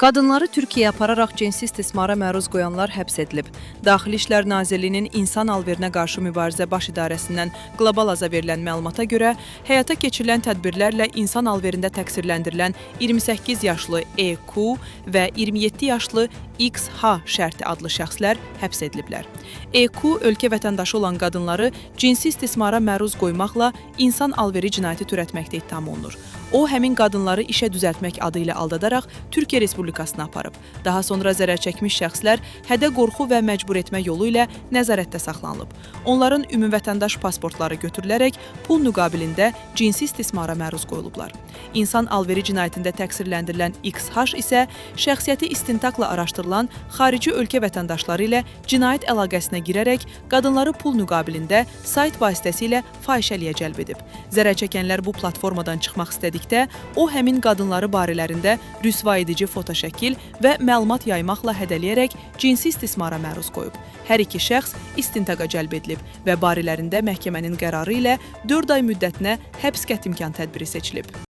Qadınları Türkiyəyə apararaq cinsi istismara məruz qoyanlar həbs edilib. Daxili İşlər Nazirliyinin İnsan alverinə qarşı mübarizə baş idarəsindən Qlobalaza verilən məlumata görə, həyata keçirilən tədbirlərlə insan alverində təqsirləndirilən 28 yaşlı EQ və 27 yaşlı XH şərti adlı şəxslər həbs ediliblər. EQ ölkə vətəndaşı olan qadınları cinsi istismara məruz qoymaqla insan alveri cinayəti törətməkdə ittiham olunur. O, həmin qadınları işə düzəltmək adı ilə aldadaraq Türkiyə Respublikasına aparıb. Daha sonra zərər çəkmiş şəxslər hədə qorxu və məcbur etmə yolu ilə nəzarətdə saxlanılıb. Onların ümumvətəndaş pasportları götürülərək pul müqabilində cinsi istismara məruz qoyulublar. İnsan alveri cinayətində təqsirləndirilən XH isə şəxsiyyəti istintaqla araşdırılan xarici ölkə vətəndaşları ilə cinayət əlaqəsinə girərək qadınları pul müqabilində sayt vasitəsilə fahişəliyə cəlb edib. Zərər çəkənlər bu platformadan çıxmaq istədikdə, o həmin qadınları barələrində rüsva edici fotoşəkil və məlumat yaymaqla hədələyərək cinsi istismara məruz qoyub. Hər iki şəxs istintaqa cəlb edilib və barələrində məhkəmənin qərarı ilə 4 ay müddətinə həbs qətimkan tədbiri seçilib.